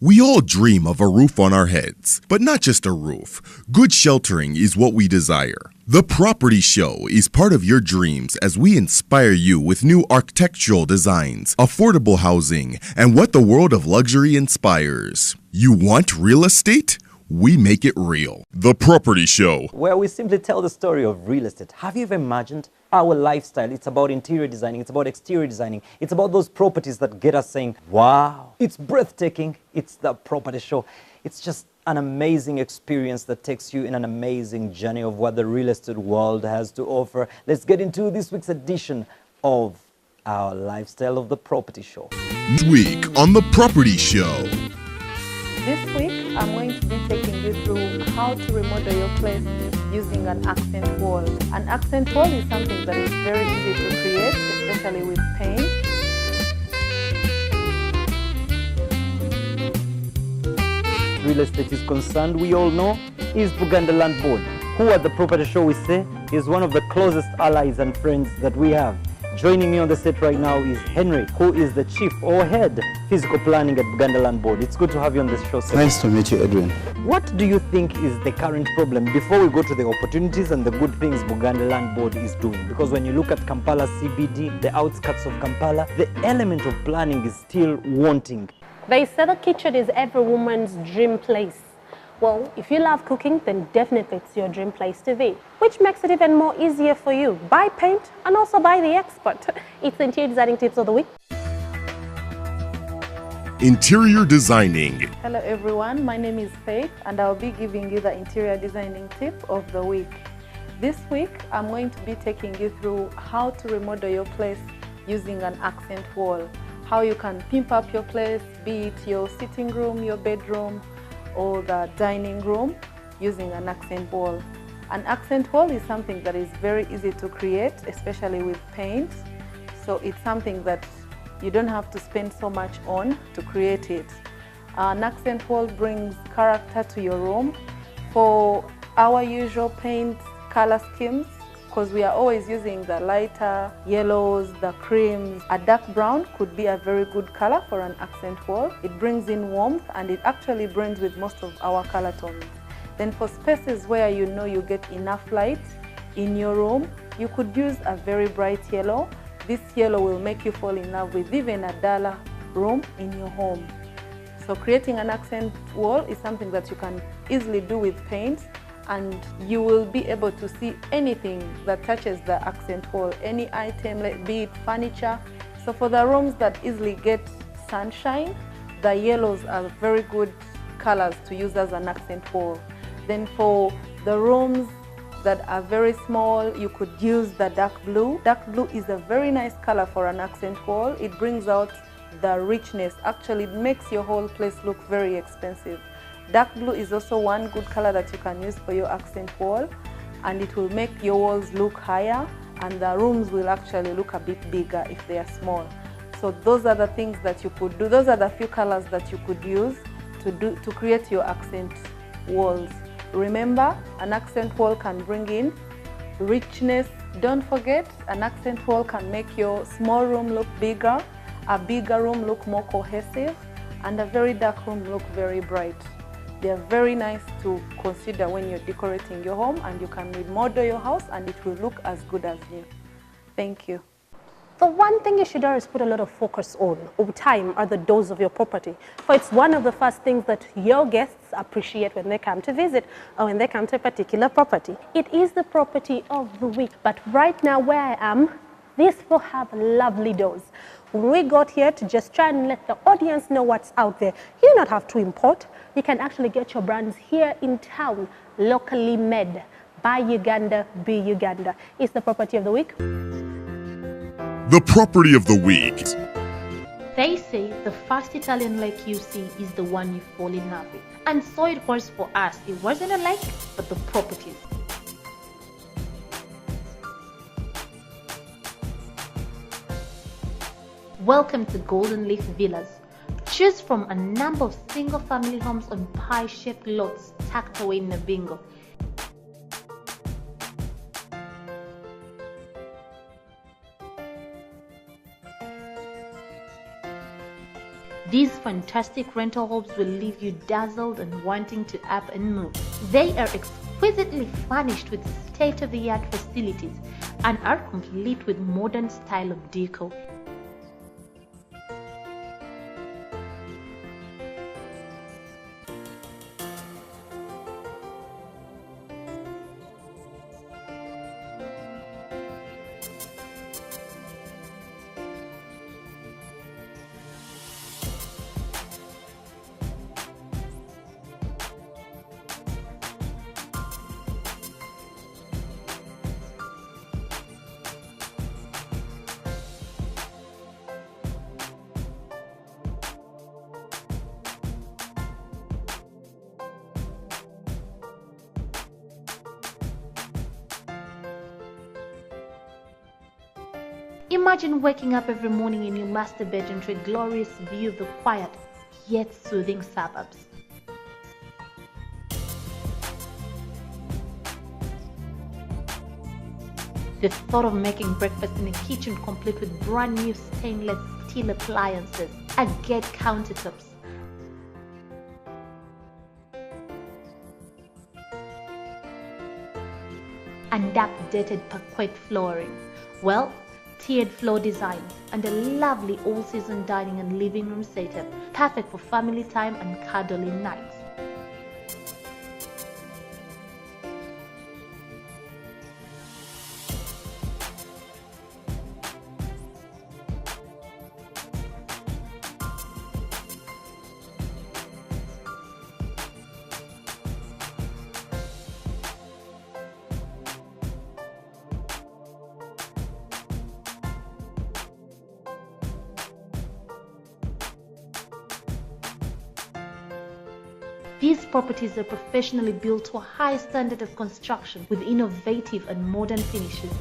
We all dream of a roof on our heads, but not just a roof. Good sheltering is what we desire. The Property Show is part of your dreams as we inspire you with new architectural designs, affordable housing, and what the world of luxury inspires. You want real estate? We make it real. The Property Show, where we simply tell the story of real estate. Have you ever imagined our lifestyle? It's about interior designing, it's about exterior designing, it's about those properties that get us saying, wow, it's breathtaking. It's the Property Show. It's just an amazing experience that takes you in an amazing journey of what the real estate world has to offer. Let's get into this week's edition of our Lifestyle of the Property Show. This week on The Property Show. This week, I'm going to be taking you through how to remodel your place using an accent wall. An accent wall is something that is very easy to create, especially with paint. Real estate is concerned, we all know, is Ugandan Land Board, who at the Property Show we say is one of the closest allies and friends that we have. Joining me on the set right now is Henry, who is the chief or head physical planning at Ugandan Land Board. It's good to have you on this show, sir. Nice to meet you, Edwin. What do you think is the current problem before we go to the opportunities and the good things Ugandan Land Board is doing? Because when you look at Kampala CBD, the outskirts of Kampala, the element of planning is still wanting. They say the kitchen is every woman's dream place. Well, if you love cooking, then definitely it's your dream place to be, which makes it even more easier for you. Buy paint and also buy the expert. It's the interior designing tips of the week. Interior designing. Hello everyone, my name is Faith and I'll be giving you the interior designing tip of the week. This week, I'm going to be taking you through how to remodel your place using an accent wall. How you can pimp up your place, be it your sitting room, your bedroom, or the dining room using an accent wall. An accent wall is something that is very easy to create, especially with paint. So it's something that you don't have to spend so much on to create it. An accent wall brings character to your room. For our usual paint color schemes, because we are always using the lighter yellows, the creams. A dark brown could be a very good color for an accent wall. It brings in warmth and it actually blends with most of our color tones. Then for spaces where you know you get enough light in your room, you could use a very bright yellow. This yellow will make you fall in love with even a duller room in your home. So creating an accent wall is something that you can easily do with paint, and you will be able to see anything that touches the accent wall, any item, be it furniture. So for the rooms that easily get sunshine, the yellows are very good colors to use as an accent wall. Then for the rooms that are very small, you could use the dark blue. Dark blue is a very nice color for an accent wall. It brings out the richness. Actually, it makes your whole place look very expensive. Dark blue is also one good color that you can use for your accent wall, and it will make your walls look higher and the rooms will actually look a bit bigger if they are small. So those are the things that you could do. Those are the few colors that you could use to create your accent walls. Remember, an accent wall can bring in richness. Don't forget, an accent wall can make your small room look bigger, a bigger room look more cohesive, and a very dark room look very bright. They are very nice to consider when you're decorating your home, and you can remodel your house and it will look as good as new. Thank you. The one thing you should always put a lot of focus on over time are the doors of your property. For it's one of the first things that your guests appreciate when they come to visit or when they come to a particular property. It is the property of the week. But right now where I am, this will have lovely doors. When we got here to just try and let the audience know what's out there, you do not have to import. You can actually get your brands here in town, locally made. Buy Uganda, be Uganda. It's the property of the week. The Property of the Week. They say the first Italian lake you see is the one you fall in love with. And so it was for us. It wasn't a lake, but the properties. Welcome to Golden Leaf Villas. Choose from a number of single-family homes on pie-shaped lots tucked away in Nabingo. These fantastic rental homes will leave you dazzled and wanting to up and move. They are exquisitely furnished with state-of-the-art facilities and are complete with modern style of decor. Imagine waking up every morning in your master bedroom to a glorious view of the quiet yet soothing suburbs. The thought of making breakfast in a kitchen complete with brand new stainless steel appliances, agate countertops, and updated parquet flooring. Well, tiered floor designs and a lovely all-season dining and living room setup, perfect for family time and cuddling nights. These properties are professionally built to a high standard of construction with innovative and modern finishes.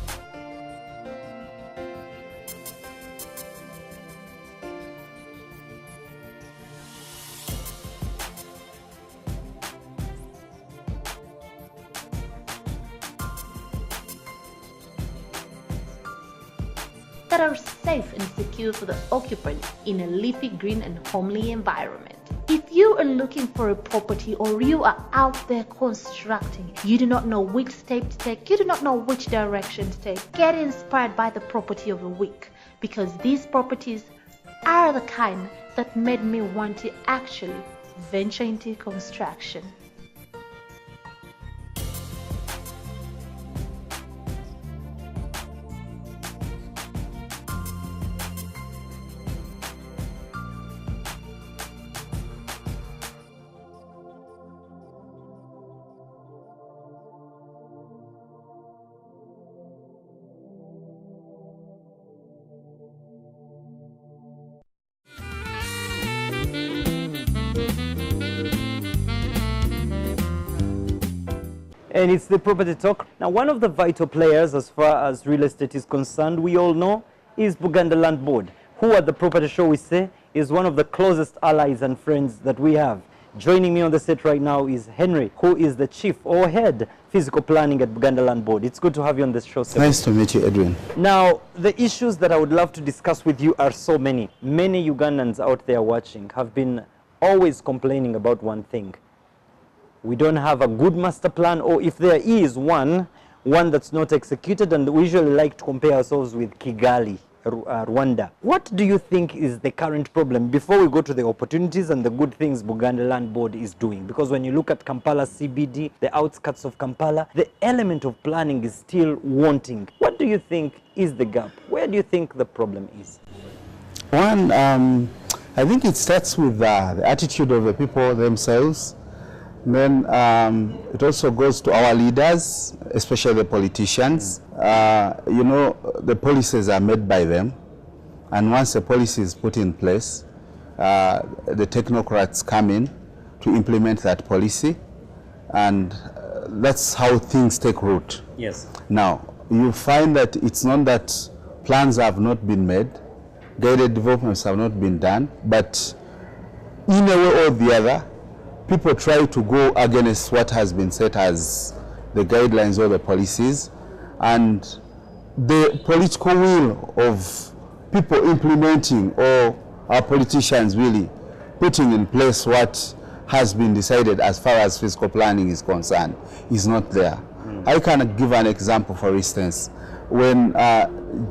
That are safe and secure for the occupant in a leafy green and homely environment. If you are looking for a property or you are out there constructing, you do not know which step to take, you do not know which direction to take, get inspired by the property of the week, because these properties are the kind that made me want to actually venture into construction. And it's the property talk. Now, one of the vital players as far as real estate is concerned, we all know, is Buganda Land Board, who at the property show we say is one of the closest allies and friends that we have. Joining me on the set right now is Henry, who is the chief or head physical planning at Buganda Land Board. It's good to have you on this show, sir. Nice to meet you, Edwin. Now, the issues that I would love to discuss with you are so many. Many Ugandans out there watching have been always complaining about one thing. We don't have a good master plan, or if there is one that's not executed, and we usually like to compare ourselves with Kigali, Rwanda. What do you think is the current problem before we go to the opportunities and the good things Buganda Land Board is doing? Because when you look at Kampala CBD, the outskirts of Kampala, the element of planning is still wanting. What do you think is the gap? Where do you think the problem is? One, I think it starts with the attitude of the people themselves. Then it also goes to our leaders, especially the politicians. You know, the policies are made by them. And once a policy is put in place, the technocrats come in to implement that policy. And that's how things take root. Yes. Now, you find that it's not that plans have not been made, guided developments have not been done, but in a way or the other, people try to go against what has been set as the guidelines or the policies, and the political will of people implementing or our politicians really putting in place what has been decided as far as fiscal planning is concerned is not there. I can give an example, for instance. When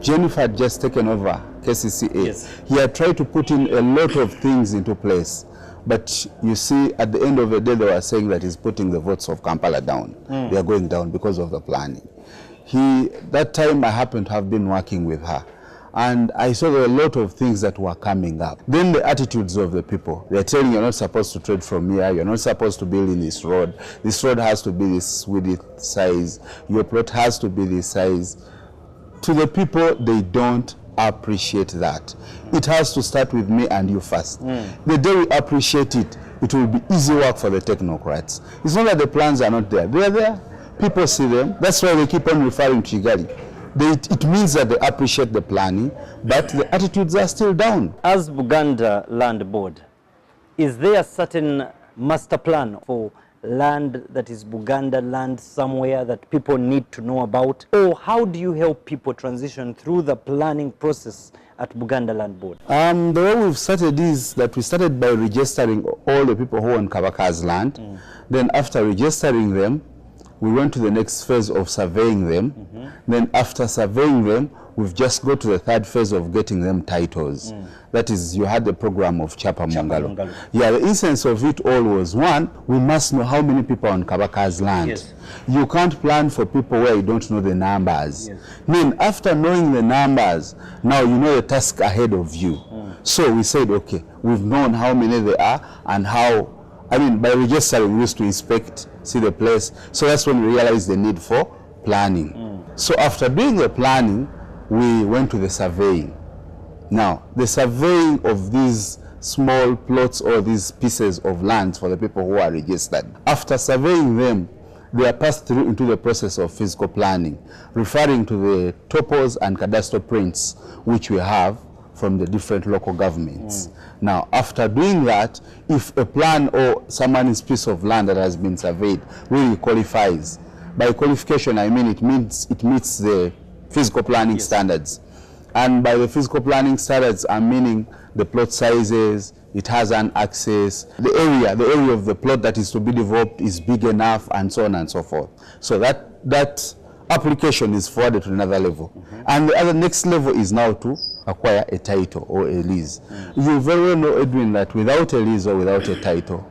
Jennifer had just taken over KCCA, he had tried to put in a lot of things into place. But you see, at the end of the day, they were saying that he's putting the votes of Kampala down. They are going down because of the planning. That time I happened to have been working with her. And I saw there were a lot of things that were coming up. Then the attitudes of the people. They're telling you, you're not supposed to trade from here. You're not supposed to build in this road. This road has to be this with this size. Your plot has to be this size. To the people, they don't appreciate that. It has to start with me and you first. The day we appreciate it, it will be easy work for the technocrats. It's not that the plans are not there. They're there. People see them. That's why they keep on referring to Kigali. It means that they appreciate the planning, but the attitudes are still down. As Buganda Land Board, is there a certain master plan for land that is Buganda land somewhere that people need to know about? Or how do you help people transition through the planning process at Buganda Land Board? The way we've started is that we started by registering all the people who own Kabaka's land. Then after registering them, we went to the next phase of surveying them. Then after surveying them, we've just got to the third phase of getting them titles. That is, you had the program of Chapa Mungalo. Yeah, the essence of it all was, one, we must know how many people are on Kabaka's land. You can't plan for people where you don't know the numbers. Then after knowing the numbers, now you know the task ahead of you. So we said, okay, we've known how many there are and how, by registering, we used to inspect, see the place. So that's when we realized the need for planning. So after doing the planning, we went to the surveying. Now, the surveying of these small plots or these pieces of land for the people who are registered. After surveying them, they are passed through into the process of physical planning, referring to the topos and cadastral prints which we have from the different local governments. Now, after doing that, if a plan or someone's piece of land that has been surveyed really qualifies, by qualification I mean it meets the physical planning standards. And by the physical planning standards, I'm meaning the plot sizes, it has an access, the area of the plot that is to be developed is big enough, and so on and so forth. So that application is forwarded to another level. And the other next level is now to acquire a title or a lease. You very well know, Edwin, that without a lease or without a title,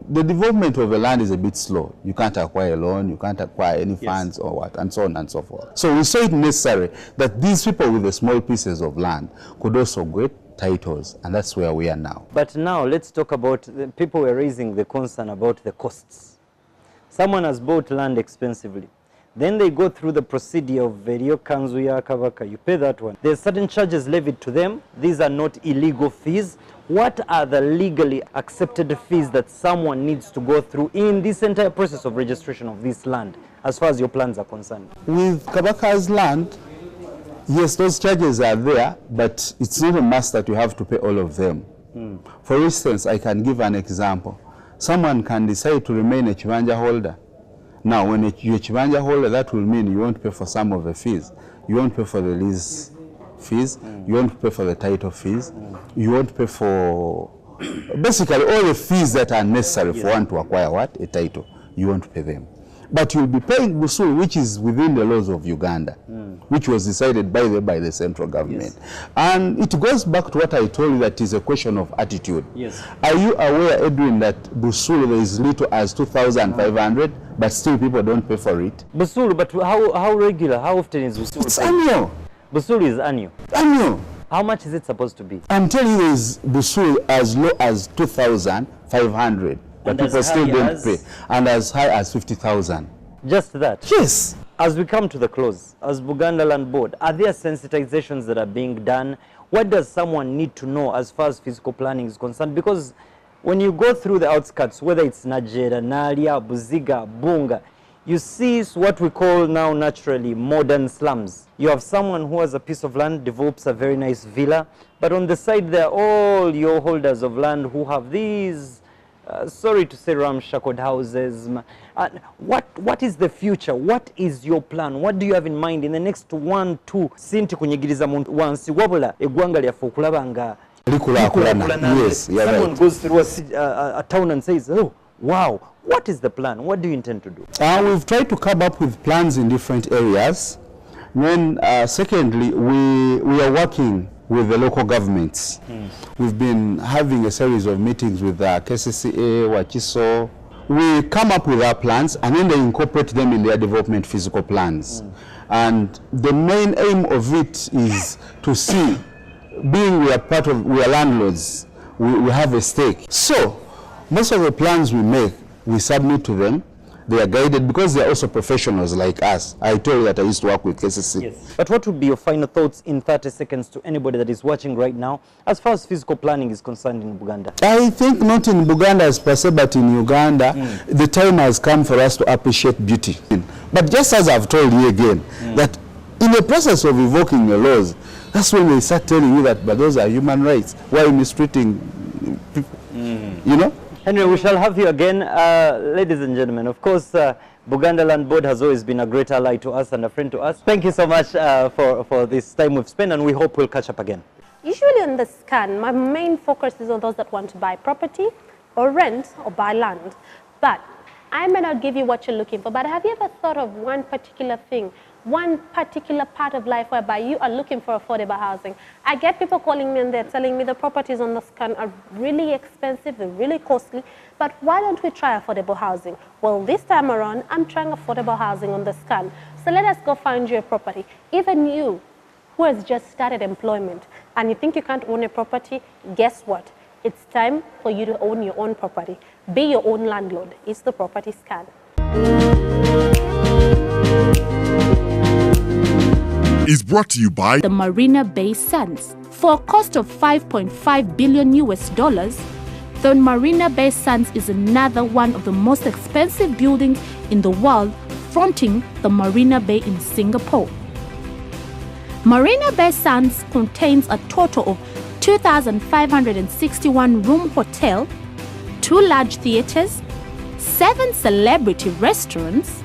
the development of a land is a bit slow. You can't acquire a loan, you can't acquire any funds or what, and so on and so forth. So we saw it necessary that these people with the small pieces of land could also get titles, and that's where we are now. But now let's talk about, the people were raising the concern about the costs. Someone has bought land expensively. Then they go through the procedure of Verio Kanzuya Kabaka. You pay that one. There are certain charges levied to them. These are not illegal fees. What are the legally accepted fees that someone needs to go through in this entire process of registration of this land, as far as your plans are concerned? With Kabaka's land, yes, those charges are there, but it's not a must that you have to pay all of them. For instance, I can give an example. Someone can decide to remain a Chibanja holder. Now, when you're a Chibanja holder, that will mean you won't pay for some of the fees. You won't pay for the lease fees. You won't pay for the title fees. You won't pay for basically all the fees that are necessary for one to acquire what? A title. You won't pay them. But you'll be paying Busulu, which is within the laws of Uganda, which was decided by the central government. And it goes back to what I told you, that is a question of attitude. Are you aware, Edwin, that Busulu there is little as 2,500, but still people don't pay for it? Busulu, but how regular, how often is Busulu? It's annual. Busulu is annual. Annual. How much is it supposed to be? I'm telling you, there is Busulu as low as 2,500. But people still don't pay. And as high as 50,000. Just that? Yes. As we come to the close, as Buganda Land Board, are there sensitizations that are being done? What does someone need to know as far as physical planning is concerned? Because when you go through the outskirts, whether it's Najera, Nalia, Buziga, Bunga, you see what we call now naturally modern slums. You have someone who has a piece of land, develops a very nice villa, but on the side there are all your holders of land who have these sorry to say, ramshackle houses. What is the future? What is your plan? What do you have in mind in the next 1-2 sinti kunyigiriza muntu wansi wabula eggwanga lyaffe okulaba nga Yes, someone right. goes through a town and says, oh, wow, what is the plan? What do you intend to do? We've tried to come up with plans in different areas. Then, secondly, we are working with the local governments. We've been having a series of meetings with KCCA, Wachiso. We come up with our plans and then they incorporate them in their development physical plans. And the main aim of it is to see, being we are landlords, we have a stake. So, most of the plans we make, we submit to them. They are guided because they are also professionals like us. I told you that I used to work with KCC. Yes. But what would be your final thoughts in 30 seconds to anybody that is watching right now as far as physical planning is concerned in Uganda? I think not in Uganda as per se, but in Uganda, the time has come for us to appreciate beauty. But just as I've told you again, that in the process of evoking the laws, that's when they start telling you that, but those are human rights. Why are you mistreating people? You know? Henry, we shall have you again. Ladies and gentlemen, of course, Buganda Land Board has always been a great ally to us and a friend to us. Thank you so much for this time we've spent, and we hope we'll catch up again. Usually on the scan, my main focus is on those that want to buy property or rent or buy land. But I may not give you what you're looking for, but have you ever thought of one particular thing, one particular part of life whereby you are looking for affordable housing? I get people calling me and they're telling me the properties on the scan are really expensive, they're really costly, but why don't we try affordable housing? Well, this time around, I'm trying affordable housing on the scan. So let us go find you a property. Even you, who has just started employment, and you think you can't own a property, guess what? It's time for you to own your own property. Be your own landlord. It's the Property Scan. Is brought to you by the Marina Bay Sands. For a cost of $5.5 billion, the Marina Bay Sands is another one of the most expensive buildings in the world, fronting the Marina Bay in Singapore. Marina Bay Sands contains a total of 2,561 room hotel, 2 large theaters, 7 celebrity restaurants,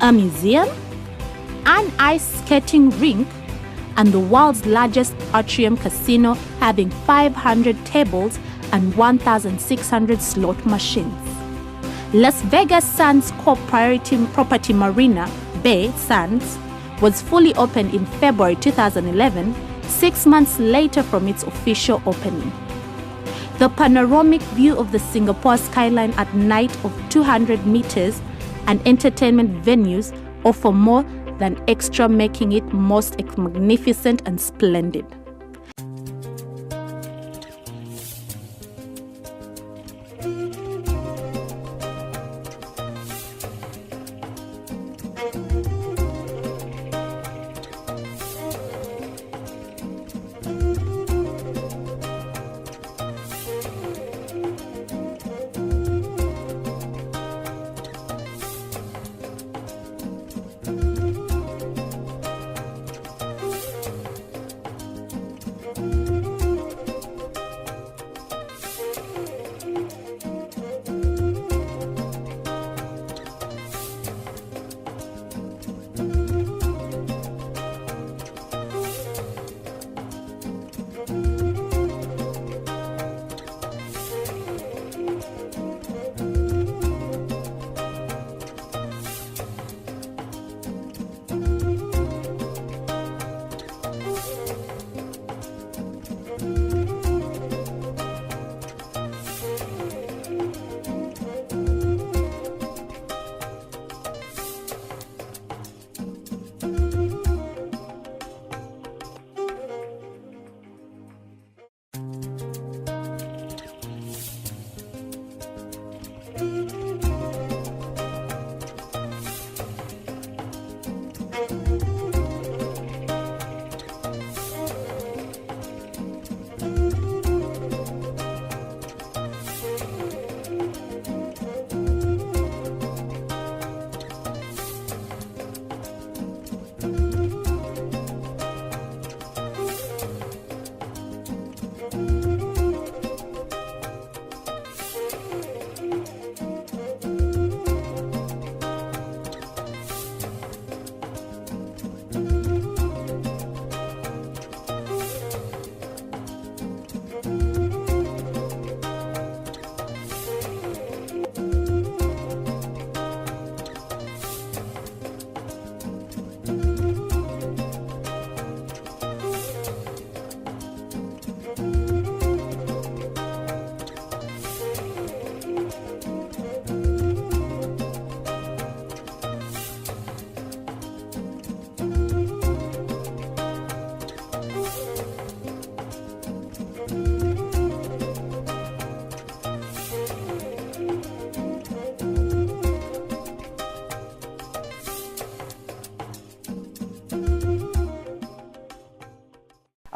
a museum, an ice skating rink, and the world's largest atrium casino having 500 tables and 1,600 slot machines. Las Vegas Sands Priority Property Marina Bay Sands was fully opened in February 2011, 6 months later from its official opening. The panoramic view of the Singapore skyline at night of 200 meters and entertainment venues offer more than extra, making it most magnificent and splendid.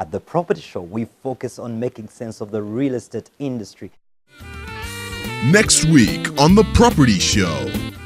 At the Property Show, we focus on making sense of the real estate industry. Next week on The Property Show.